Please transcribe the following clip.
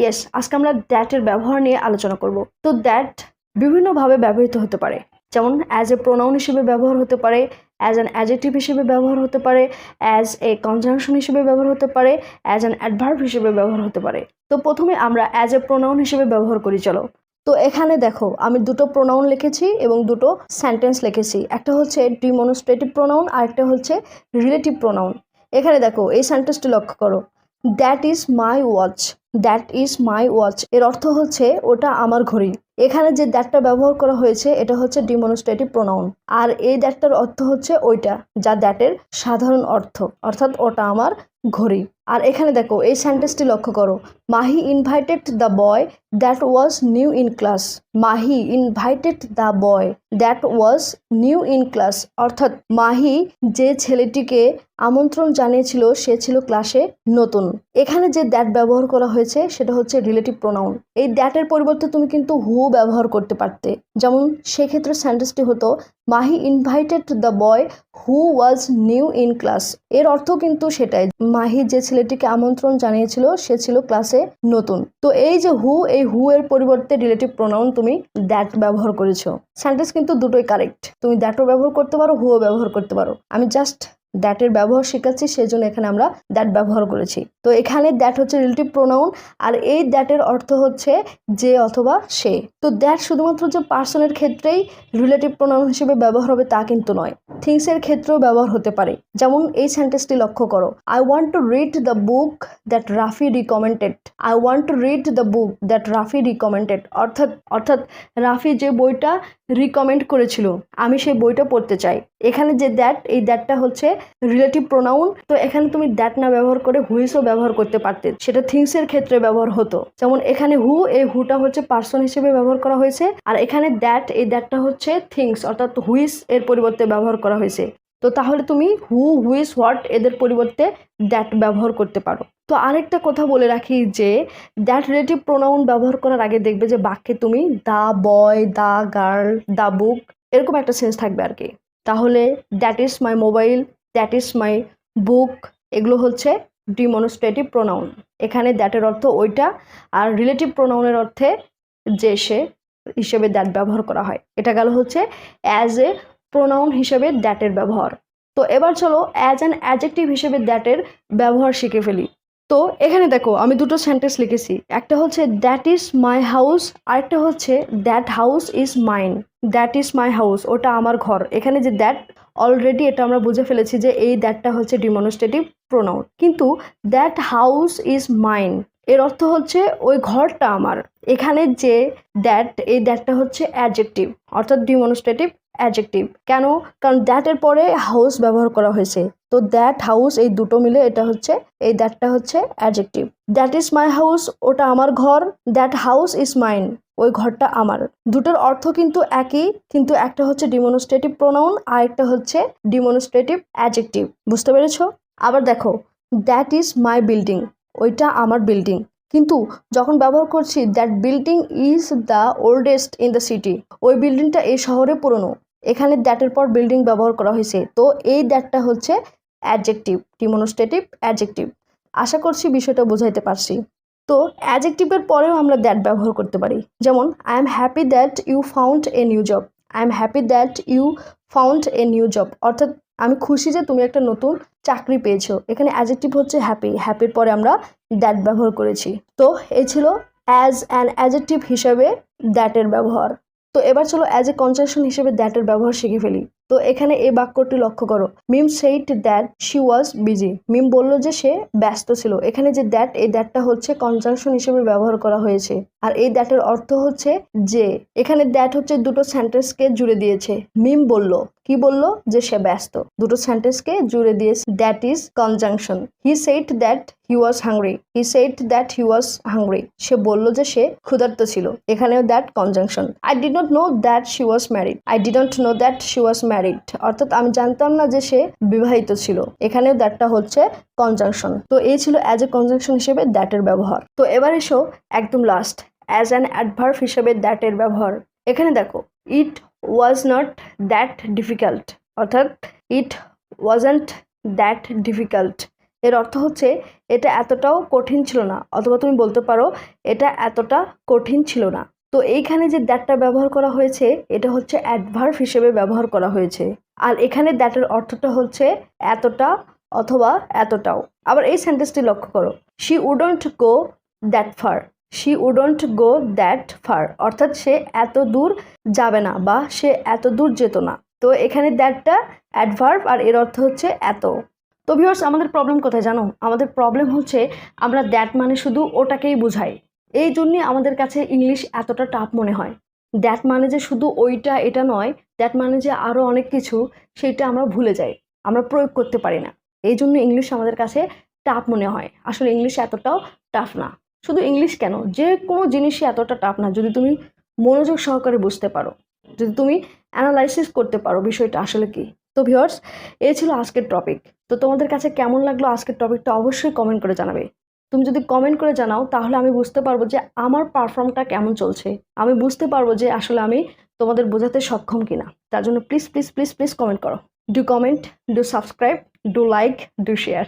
Yes, আজকে আমরা দ্যাটের ব্যবহার নিয়ে আলোচনা করব। তো দ্যাট বিভিন্নভাবে ব্যবহৃত হতে পারে, যেমন অ্যাজ এ প্রোনাউন হিসেবে ব্যবহার হতে পারে, অ্যাজ অ্যান অ্যাডজেক্টিভ হিসেবে ব্যবহার হতে পারে, অ্যাজ এ কনজাংশন হিসেবে ব্যবহার হতে পারে, অ্যাজ অ্যান অ্যাডভার্ব হিসেবে ব্যবহার হতে পারে। তো প্রথমে আমরা অ্যাজ এ প্রোনাউন হিসেবে ব্যবহার করি, চলো। তো এখানে দেখো আমি দুটো প্রোনাউন লিখেছি এবং দুটো সেন্টেন্স লিখেছি। একটা হচ্ছে ডিমনস্ট্রেটিভ প্রোনাউন আর একটা হচ্ছে রিলেটিভ প্রোনাউন। এখানে দেখো এই সেন্টেন্সটি লক্ষ্য করো, that is my watch. That is my watch এর অর্থ হচ্ছে ওটা আমার ঘড়ি। এখানে যে দ্যাটটা ব্যবহার করা হয়েছে এটা হচ্ছে ডিমনস্ট্রেটিভ প্রোনাউন, আর এই দ্যাটটার অর্থ হচ্ছে ওইটা, যা দ্যাটের সাধারণ অর্থ, অর্থাৎ ওটা আমার ঘড়ি। আর এখানে দেখো এই সেন্টেন্সটি লক্ষ্য করো, Mahi invited the boy that was new in class. Mahi invited the boy that was new in class, অর্থাৎ মাহি যে ছেলেটিকে আমন্ত্রণ জানিয়েছিল সে ছিল ক্লাসে নতুন। এখানে যে দ্যাট ব্যবহার করা হয়েছে সেটা হচ্ছে রিলেটিভ প্রোনাউন। এই দ্যাটের পরিবর্তে তুমি কিন্তু হু ব্যবহার করতে পারতে, যেমন সেক্ষেত্রে সেন্টেন্সটি হতো Mahi invited the boy who was new in class. এর অর্থ কিন্তু সেটাই, মাহি যে ছেলেটিকে আমন্ত্রণ জানিয়েছিল সে ছিল ক্লাসে নতুন। তো এই যে হু, এই হু এর পরিবর্তে রিলেটিভ প্রোনাউন তুমি দ্যাট ব্যবহার করেছো। সেন্টেন্স কিন্তু দুটোই কারেক্ট, তুমি দ্যাটও ব্যবহার করতে পারো, হুও ব্যবহার করতে পারো। আমি জাস্ট দ্যাটের ব্যবহার শেখাচ্ছি, সেজন্য এখানে আমরা দ্যাট ব্যবহার করেছি। তো এখানে দ্যাট হচ্ছে রিলেটিভ প্রোনাউন, আর এই দ্যাটের অর্থ হচ্ছে যে অথবা সে। তো দ্যাট শুধুমাত্র যে পার্সনের ক্ষেত্রেই রিলেটিভ প্রোনাউন হিসেবে ব্যবহার হবে তা কিন্তু নয়, থিংসের ক্ষেত্রেও ব্যবহার হতে পারে। যেমন এই সেন্টেন্সটি লক্ষ্য করো, I want to read the book that Rafi recommended. I want to read the book that Rafi recommended, অর্থাৎ রাফি যে বইটা রিকমেন্ড করেছিল আমি সেই বইটা পড়তে চাই। এখানে যে দ্যাট, এই দ্যাটটা হচ্ছে রিলেটিভ প্রোনাউন। তো এখানে তুমি দ্যাট না ব্যবহার করে হুইসও ব্যবহার করতে পারতে, সেটা থিংসের ক্ষেত্রে ব্যবহার হতো। যেমন এখানে হু, এই হুটা হচ্ছে পার্সন হিসেবে ব্যবহার করা হয়েছে, আর এখানে দ্যাট, এই দ্যাটটা হচ্ছে থিংস অর্থাৎ হুইস এর পরিবর্তে ব্যবহার করা হয়েছে। তো তাহলে তুমি হু, হুইস, হোয়াট এদের পরিবর্তে দ্যাট ব্যবহার করতে পারো। তো আরেকটা কথা বলে রাখি যে দ্যাট রিলেটিভ প্রোনাউন ব্যবহার করার আগে দেখবে যে বাক্যে তুমি the boy, the girl, the book এরকম একটা সেন্স থাকবে আর কি। তাহলে that is my mobile, that is my book এগুলো হচ্ছে ডিমনস্ট্রেটিভ প্রোনাউন। এখানে দ্যাটের অর্থ ওইটা, আর রিলেটিভ প্রোনাউনের অর্থে যে সে হিসেবে দ্যাট ব্যবহার করা হয়। এটা গেল হচ্ছে অ্যাজ এ প্রোনাউন হিসেবে দ্যাটের ব্যবহার। তো এবার চলো অ্যাজ অ্যান অ্যাডজেক্টিভ হিসেবে দ্যাটের ব্যবহার শিখে ফেলি। তো এখানে দেখো আমি দুটো সেন্টেন্স লিখেছি, একটা হচ্ছে দ্যাট ইজ মাই হাউস, আরেকটা হচ্ছে that house is mine. That is my house ওটা আমার ঘর। এখানে যে দ্যাট, অলরেডি এটা আমরা বুঝে ফেলেছি যে এই দ্যাটটা হচ্ছে ডিমনস্ট্রেটিভ প্রোনাউন, কিন্তু দ্যাট হাউস ইজ মাইন এর অর্থ হচ্ছে ওই ঘরটা আমার। এখানে যে দ্যাট, এই দ্যাটটা হচ্ছে অ্যাডজেক্টিভ অর্থাৎ ডিমনস্ট্রেটিভ অ্যাডজেক্টিভ। কেন? কারণ দ্যাটের পরে হাউস ব্যবহার করা হয়েছে। তো দ্যাট হাউস এই দুটো মিলে এটা হচ্ছে, এই দ্যাটটা হচ্ছে adjective. That is my house ওটা আমার ঘর, দ্যাট হাউস ইজ মাইন ওই ঘরটা আমার। দুটোর অর্থ কিন্তু একই, কিন্তু একটা হচ্ছে ডিমনস্ট্রেটিভ প্রোনাউন আর একটা হচ্ছে ডিমনস্ট্রেটিভ অ্যাডজেক্টিভ। বুঝতে পেরেছো? আবার দেখো দ্যাট ইজ মাই বিল্ডিং ওইটা আমার বিল্ডিং, কিন্তু যখন ব্যবহার করছি that building is the oldest in the city ওই বিল্ডিংটা এই শহরে পুরনো, এখানে দ্যাটের পর বিল্ডিং ব্যবহার করা হয়েছে। তো এই দ্যাটটা হচ্ছে অ্যাডজেক্টিভ, ডিমনস্ট্রেটিভ অ্যাডজেক্টিভ। আশা করছি বিষয়টা বোঝাইতে পারছি। তো অ্যাডজেক্টিভের পরেও আমরা দ্যাট ব্যবহার করতে পারি, যেমন I am happy that you found a new job. I am happy that you found a new job, অর্থাৎ আমি খুশি যে তুমি একটা নতুন চাকরি পেয়েছো। এখানে অ্যাডজেক্টিভ হচ্ছে হ্যাপি, হ্যাপির পরে আমরা দ্যাট ব্যবহার করেছি। তো এই ছিল অ্যাজ অ্যান অ্যাডজেক্টিভ হিসাবে দ্যাটের ব্যবহার। তো এবার চলো অ্যাজ এ কনজাংশন হিসেবে দ্যাটের ব্যবহার শিখে ফেলি। তো এখানে এই বাক্যটি লক্ষ্য করো, Mim said that she was busy. Mim বলল যে সে ব্যস্ত ছিল। এখানে যে দ্যাট, এই দ্যাটটা হচ্ছে কনজাংশন হিসেবে ব্যবহার করা হয়েছে, আর এই দ্যাটের অর্থ হচ্ছে যে। এখানে দ্যাট হচ্ছে দুটো সেন্টেন্সকে জুড়ে দিয়েছে। মিম বলল, কি বলল? যে সে ব্যস্ত। দুটো সেন্টেন্সকে জুড়ে দিয়েছে, that is conjunction. He said that he was hungry. He said that he was hungry, সে বলল যে সে ক্ষুধার্ত ছিল। এখানেও that conjunction. I did not know that she was married. I didn't know that she was married, অর্থাৎ আমি জানতাম না যে সে বিবাহিত ছিল। এখানেও দ্যাটটা হচ্ছে কনজাংশন। তো এই ছিল অ্যাজ এ কনজাংশন হিসেবে দ্যাটের ব্যবহার। তো এবার এসো একদম লাস্ট, অ্যাজ অ্যান অ্যাডভার্ব হিসেবে দ্যাটের ব্যবহার। এখানে দেখো ইট ওয়াজ নট দ্যাট ডিফিকাল্ট, অর্থাৎ ইট ওয়াজন্ট দ্যাট ডিফিকাল্ট এর অর্থ হচ্ছে এটা এতটাও কঠিন ছিল না, অথবা তুমি বলতে পারো এটা এতটা কঠিন ছিল না। তো এইখানে যে দ্যাটটা ব্যবহার করা হয়েছে এটা হচ্ছে অ্যাডভার্ব হিসেবে ব্যবহার করা হয়েছে। আর এখানে দ্যাটের অর্থটা হচ্ছে এতটা অথবা এতটাও। আবার এই সেন্টেন্সটি লক্ষ্য করো, she wouldn't go that fur. She wouldn't go that fur অর্থাৎ সে এত দূর যাবে না বা সে এত দূর যেত না। তো এখানে দ্যাটটা অ্যাডভার্ব আর এর অর্থ হচ্ছে এত। তো ভিউয়ার্স, আমাদের প্রবলেম কোথায় জানো? আমাদের প্রবলেম হচ্ছে আমরা দ্যাট মানে শুধু ওটাকেই বোঝাই, এই জন্যই আমাদের কাছে ইংলিশ এতটা টাফ মনে হয়। দ্যাট মানে যে শুধু ওইটা এটা নয়, দ্যাট মানে যে আরও অনেক কিছু, সেটা আমরা ভুলে যাই, আমরা প্রয়োগ করতে পারি না। এই জন্য ইংলিশ আমাদের কাছে টাফ মনে হয়। আসলে ইংলিশ এতটাও টাফ না। শুধু ইংলিশ কেন, যে কোনো জিনিসই এতটা টাফ না যদি তুমি মনোযোগ সহকারে বুঝতে পারো, যদি তুমি অ্যানালাইসিস করতে পারো বিষয়টা আসলে কি। তো ভিউয়ার্স, এই ছিল আজকের টপিক। তো তোমাদের কাছে কেমন লাগলো আজকের টপিকটা অবশ্যই কমেন্ট করে জানাবে। তুমি যদি কমেন্ট করে জানাও তাহলে আমি বুঝতে পারবো যে আমার পারফর্মটা কেমন চলছে, আমি বুঝতে পারবো যে আসলে আমি তোমাদের বোঝাতে সক্ষম কিনা। তার জন্য please please please please comment করো। Do comment, do subscribe, do like, do share.